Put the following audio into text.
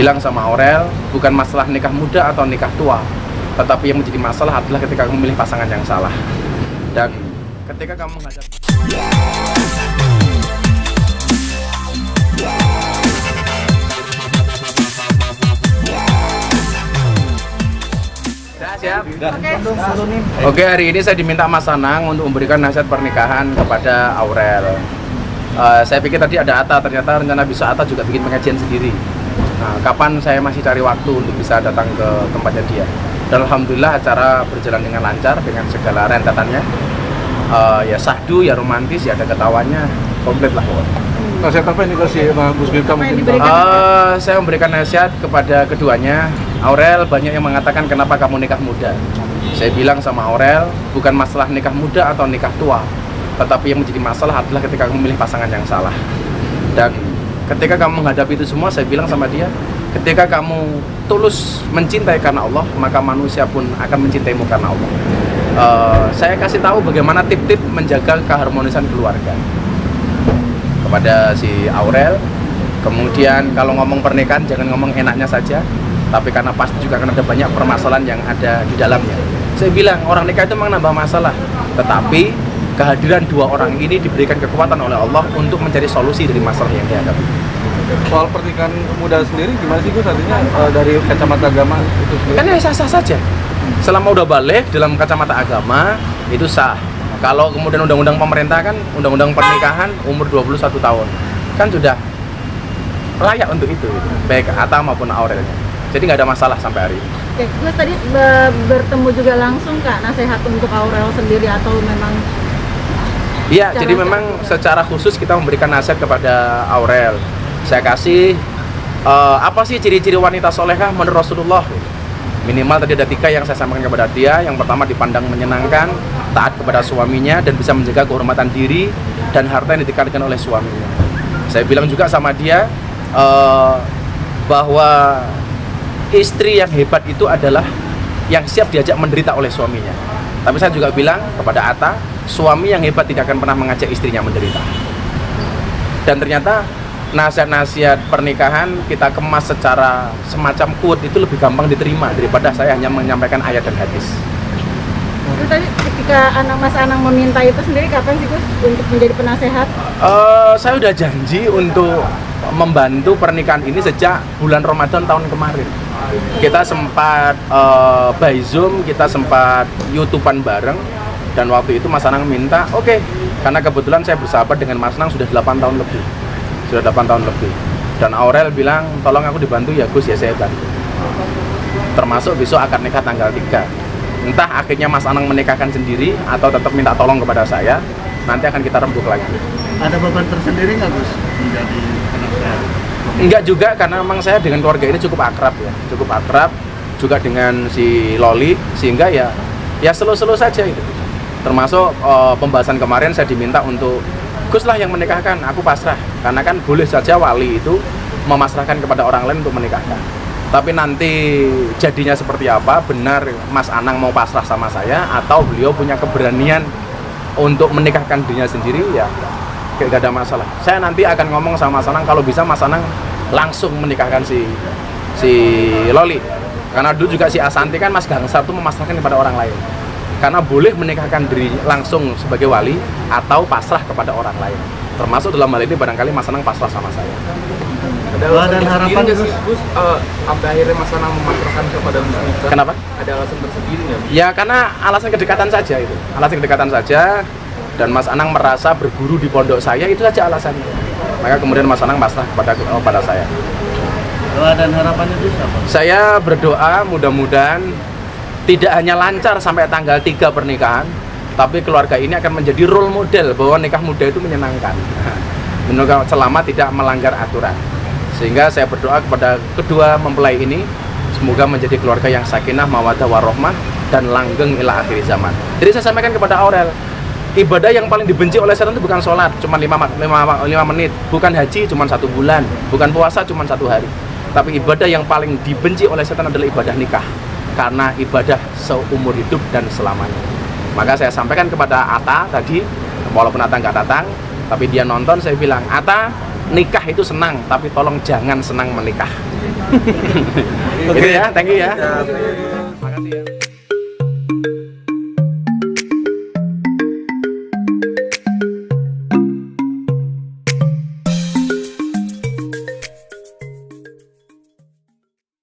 bilang sama Aurel, bukan masalah nikah muda atau nikah tua, tetapi yang menjadi masalah adalah ketika kamu memilih pasangan yang salah. Dan ketika kamu menghadapi siap? Oke, hari ini saya diminta Mas Anang untuk memberikan nasihat pernikahan kepada Aurel. Saya pikir tadi ada Atta, ternyata rencana bisa Atta juga bikin pengajian sendiri. Nah, kapan saya masih cari waktu untuk bisa datang ke tempatnya dia. Dan alhamdulillah acara berjalan dengan lancar dengan segala rentetannya. Ya sahdu, ya romantis, ya ada ketawanya, komplit lah pokoknya. Nasihat apa ini kasih Gus Miftah mungkin? Saya memberikan nasihat kepada keduanya. Aurel, banyak yang mengatakan kenapa kamu nikah muda. Saya bilang sama Aurel, bukan masalah nikah muda atau nikah tua, tetapi yang menjadi masalah adalah ketika kamu memilih pasangan yang salah. Dan ketika kamu menghadapi itu semua, saya bilang sama dia, ketika kamu tulus mencintai karena Allah, maka manusia pun akan mencintaimu karena Allah. Saya kasih tahu bagaimana tip-tip menjaga keharmonisan keluarga kepada si Aurel. Kemudian kalau ngomong pernikahan jangan ngomong enaknya saja, tapi karena pasti juga akan ada banyak permasalahan yang ada di dalamnya. Saya bilang orang nikah itu memang nambah masalah, tetapi kehadiran dua orang ini diberikan kekuatan oleh Allah untuk mencari solusi dari masalah yang dihadapi. Soal pernikahan muda sendiri gimana sih Gus, artinya dari kacamata agama itu sendiri? Kan ya sah-sah saja. Selama udah balik dalam kacamata agama itu sah. Kalau kemudian undang-undang pemerintah kan, undang-undang pernikahan umur 21 tahun kan sudah layak untuk itu, baik Atta maupun Aurelnya. Jadi nggak ada masalah sampai hari ini. Oke, Gus tadi bertemu juga langsung Kak, nasihat untuk Aurel sendiri atau memang? Iya, jadi memang secara khusus kita memberikan nasihat kepada Aurel. Saya kasih apa sih ciri-ciri wanita solehah menurut Rasulullah? Minimal tadi ada 3 yang saya sampaikan kepada dia. Yang pertama dipandang menyenangkan, taat kepada suaminya, dan bisa menjaga kehormatan diri dan harta yang ditekankan oleh suaminya. Saya bilang juga sama dia bahwa istri yang hebat itu adalah yang siap diajak menderita oleh suaminya. Tapi saya juga bilang kepada Atta, suami yang hebat tidak akan pernah mengajak istrinya menderita. Dan ternyata nasihat-nasihat pernikahan kita kemas secara semacam quote itu lebih gampang diterima daripada saya hanya menyampaikan ayat dan hadis. Itu tadi ketika Mas Anang meminta itu sendiri kapan sih Gus untuk menjadi penasehat? Saya udah janji untuk membantu pernikahan ini sejak bulan Ramadan tahun kemarin. Kita sempat by Zoom, kita sempat YouTubean bareng, dan waktu itu Mas Anang minta, oke, karena kebetulan saya bersahabat dengan Mas Anang sudah 8 tahun lebih. Dan Aurel bilang, tolong aku dibantu ya Gus, ya saya bantu. Termasuk besok akad nikah tanggal 3. Entah akhirnya Mas Anang menikahkan sendiri atau tetap minta tolong kepada saya, nanti akan kita rembuk lagi. Ada beban tersendiri nggak Gus menjadi penasehat? Enggak juga, karena memang saya dengan keluarga ini cukup akrab juga dengan si Loli, sehingga ya slow-slow saja itu. Termasuk pembahasan kemarin saya diminta untuk Gus lah yang menikahkan, aku pasrah, karena kan boleh saja wali itu memasrahkan kepada orang lain untuk menikahkan. Tapi nanti jadinya seperti apa, benar Mas Anang mau pasrah sama saya atau beliau punya keberanian untuk menikahkan dirinya sendiri, ya gak ada masalah. Saya nanti akan ngomong sama Mas Anang, kalau bisa Mas Anang langsung menikahkan si Loli. Karena dulu juga si Asanti kan Mas Gangsar itu memasrahkan kepada orang lain. Karena boleh menikahkan diri langsung sebagai wali atau pasrah kepada orang lain. Termasuk dalam hal ini barangkali Mas Anang pasrah sama saya. Ada alasan harapan Gus, sampai akhirnya Mas Anang memasrahkan kepada Gus Miftah? Kenapa? Ada alasan tersendiri nggak? Ya karena alasan kedekatan saja itu. Alasan kedekatan saja, dan Mas Anang merasa berguru di pondok saya, itu saja alasannya. Maka kemudian Mas Anang pasrah kepada saya. Doa dan harapannya itu apa? Saya berdoa mudah-mudahan tidak hanya lancar sampai tanggal 3 pernikahan, tapi keluarga ini akan menjadi role model bahwa nikah muda itu menyenangkan. Selama tidak melanggar aturan. Sehingga saya berdoa kepada kedua mempelai ini, semoga menjadi keluarga yang sakinah, mawaddah, warahmah, dan langgeng ila akhir zaman. Jadi saya sampaikan kepada Aurel, ibadah yang paling dibenci oleh setan itu bukan sholat, cuma 5 menit, bukan haji, cuma 1 bulan, bukan puasa, cuma 1 hari. Tapi ibadah yang paling dibenci oleh setan adalah ibadah nikah, karena ibadah seumur hidup dan selamanya. Maka saya sampaikan kepada Atta tadi, walaupun Atta nggak datang, tapi dia nonton, saya bilang, Atta, nikah itu senang, tapi tolong jangan senang menikah. Oke. Gitu ya, thank you ya. Ya. Makasih ya.